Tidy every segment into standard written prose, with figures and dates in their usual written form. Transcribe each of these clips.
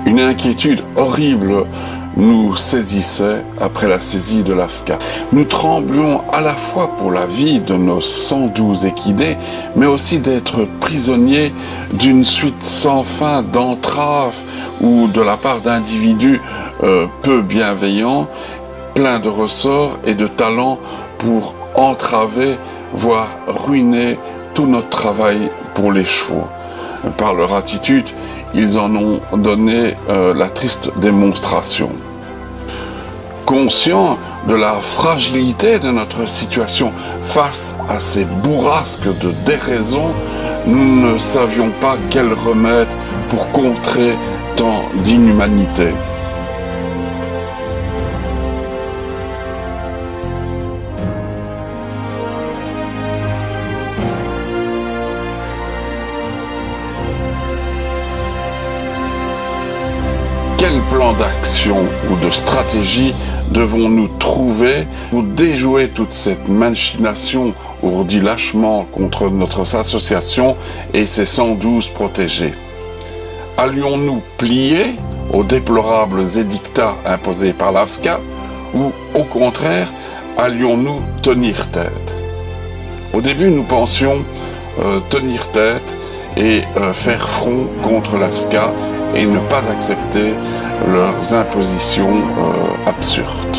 Une inquiétude horrible nous saisissait après la saisie de l'AFSCA. Nous tremblions à la fois pour la vie de nos 112 équidés, mais aussi d'être prisonniers d'une suite sans fin d'entraves ou de la part d'individus peu bienveillants, pleins de ressorts et de talents pour entraver, voire ruiner tout notre travail pour les chevaux. Par leur attitude, ils en ont donné la triste démonstration. Conscients de la fragilité de notre situation face à ces bourrasques de déraison, nous ne savions pas quel remède pour contrer tant d'inhumanité. Quel plan d'action ou de stratégie devons-nous trouver pour déjouer toute cette machination ourdie lâchement contre notre association et ses 112 protégés? Allions-nous plier aux déplorables édictats imposés par l'AFSCA ou, au contraire, allions-nous tenir tête? Au début, nous pensions tenir tête et faire front contre l'AFSCA et ne pas accepter leurs impositions absurdes.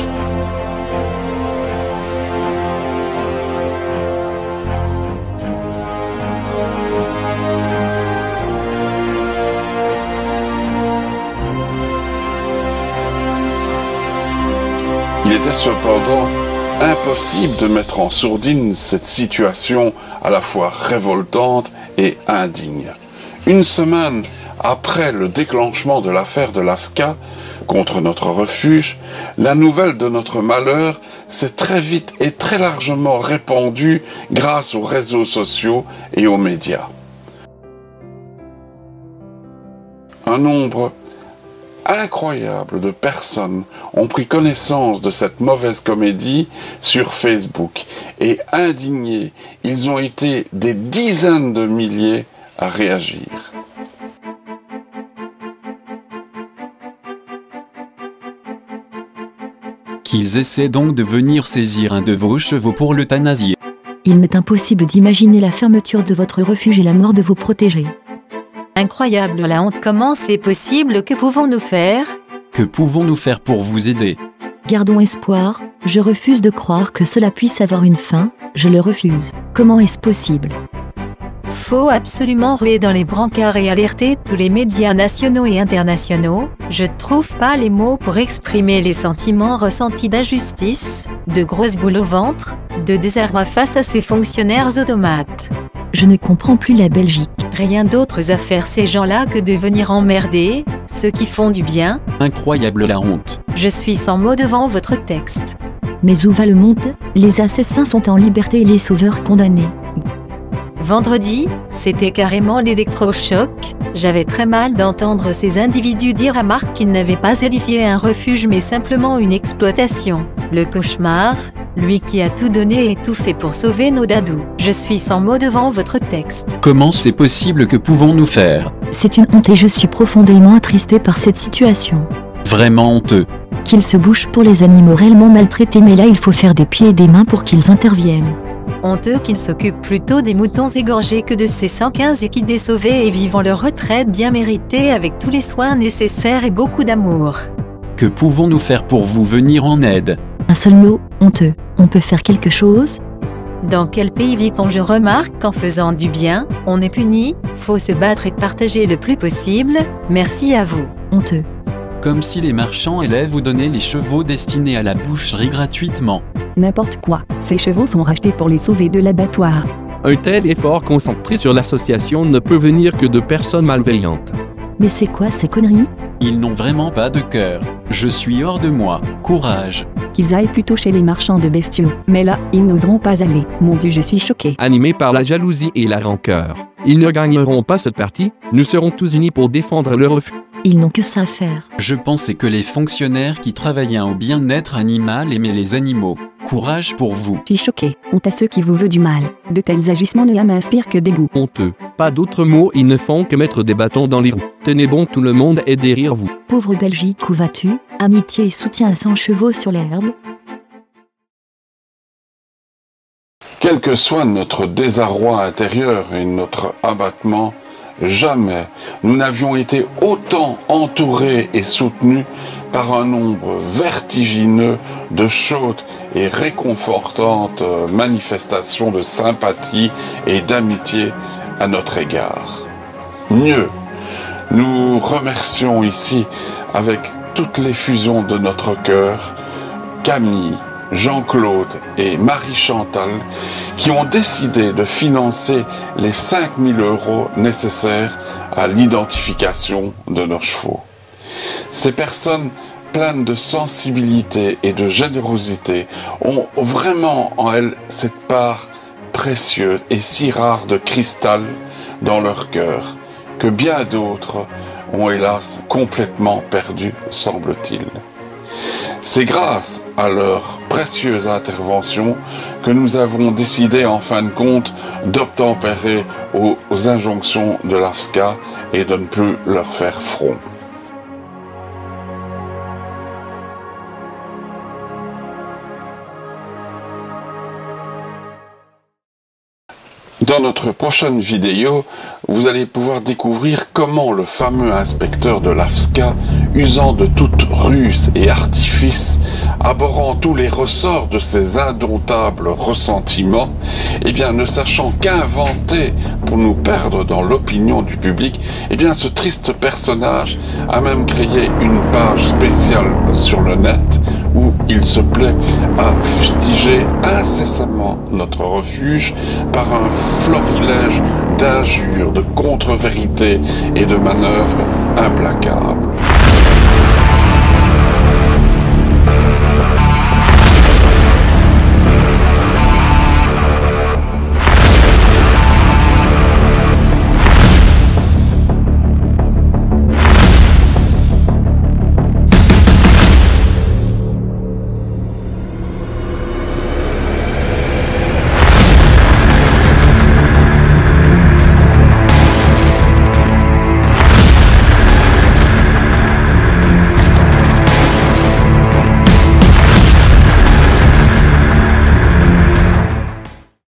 Il était cependant impossible de mettre en sourdine cette situation à la fois révoltante et indigne. Une semaine après le déclenchement de l'affaire de l'AFSCA contre notre refuge, la nouvelle de notre malheur s'est très vite et très largement répandue grâce aux réseaux sociaux et aux médias. Un nombre incroyable de personnes ont pris connaissance de cette mauvaise comédie sur Facebook et indignés, ils ont été des dizaines de milliers à réagir. Qu'ils essaient donc de venir saisir un de vos chevaux pour l'euthanasier. Il m'est impossible d'imaginer la fermeture de votre refuge et la mort de vos protégés. Incroyable la honte, comment c'est possible? Que pouvons-nous faire? Que pouvons-nous faire pour vous aider? Gardons espoir, je refuse de croire que cela puisse avoir une fin, je le refuse. Comment est-ce possible? Faut absolument ruer dans les brancards et alerter tous les médias nationaux et internationaux. Je trouve pas les mots pour exprimer les sentiments ressentis d'injustice, de grosses boules au ventre, de désarroi face à ces fonctionnaires automates. Je ne comprends plus la Belgique. Rien d'autre à faire ces gens-là que de venir emmerder ceux qui font du bien. Incroyable la honte. Je suis sans mots devant votre texte. Mais où va le monde? Les assassins sont en liberté et les sauveurs condamnés. Vendredi, c'était carrément l'électrochoc. J'avais très mal d'entendre ces individus dire à Marc qu'ils n'avaient pas édifié un refuge mais simplement une exploitation. Le cauchemar, lui qui a tout donné et tout fait pour sauver nos dadous. Je suis sans mots devant votre texte. Comment c'est possible? Que pouvons-nous faire? C'est une honte et je suis profondément attristé par cette situation. Vraiment honteux. Qu'ils se bougent pour les animaux réellement maltraités, mais là il faut faire des pieds et des mains pour qu'ils interviennent. Honteux qu'ils s'occupent plutôt des moutons égorgés que de ces 115 équidés sauvés et vivant leur retraite bien méritée avec tous les soins nécessaires et beaucoup d'amour. Que pouvons-nous faire pour vous venir en aide? Un seul mot, honteux. On peut faire quelque chose? Dans quel pays vit-on? Je remarque qu'en faisant du bien, on est puni, faut se battre et partager le plus possible. Merci à vous. Honteux. Comme si les marchands allaient vous donner les chevaux destinés à la boucherie gratuitement. N'importe quoi, ces chevaux sont rachetés pour les sauver de l'abattoir. Un tel effort concentré sur l'association ne peut venir que de personnes malveillantes. Mais c'est quoi ces conneries? Ils n'ont vraiment pas de cœur. Je suis hors de moi. Courage. Qu'ils aillent plutôt chez les marchands de bestiaux. Mais là, ils n'oseront pas aller. Mon Dieu, je suis choqué. Animés par la jalousie et la rancœur, ils ne gagneront pas cette partie. Nous serons tous unis pour défendre le refuge. Ils n'ont que ça à faire. Je pensais que les fonctionnaires qui travaillaient au bien-être animal aimaient les animaux. Courage pour vous. Je suis choqué. Honte à ceux qui vous veulent du mal. De tels agissements ne m'inspirent que dégoût. Honteux. Pas d'autres mots, ils ne font que mettre des bâtons dans les roues. Tenez bon tout le monde et derrière vous. Pauvre Belgique, où vas-tu? Amitié et soutien à 100 chevaux sur l'herbe. Quel que soit notre désarroi intérieur et notre abattement, jamais nous n'avions été autant entourés et soutenus par un nombre vertigineux de chaudes et réconfortantes manifestations de sympathie et d'amitié à notre égard. Mieux, nous remercions ici, avec toute l'effusion de notre cœur, Camille, Jean-Claude et Marie-Chantal qui ont décidé de financer les 5 000 € nécessaires à l'identification de nos chevaux. Ces personnes pleines de sensibilité et de générosité ont vraiment en elles cette part précieuse et si rare de cristal dans leur cœur que bien d'autres ont hélas complètement perdu, semble-t-il. C'est grâce à leur précieuse intervention que nous avons décidé en fin de compte d'obtempérer aux injonctions de l'AFSCA et de ne plus leur faire front. Dans notre prochaine vidéo, vous allez pouvoir découvrir comment le fameux inspecteur de l'AFSCA, usant de toute ruse et artifice, abhorrant tous les ressorts de ses indomptables ressentiments, et bien ne sachant qu'inventer pour nous perdre dans l'opinion du public, et bien ce triste personnage a même créé une page spéciale sur le net où il se plaît à fustiger incessamment notre refuge par un florilège d'injures, de contre-vérités et de manœuvres implacables.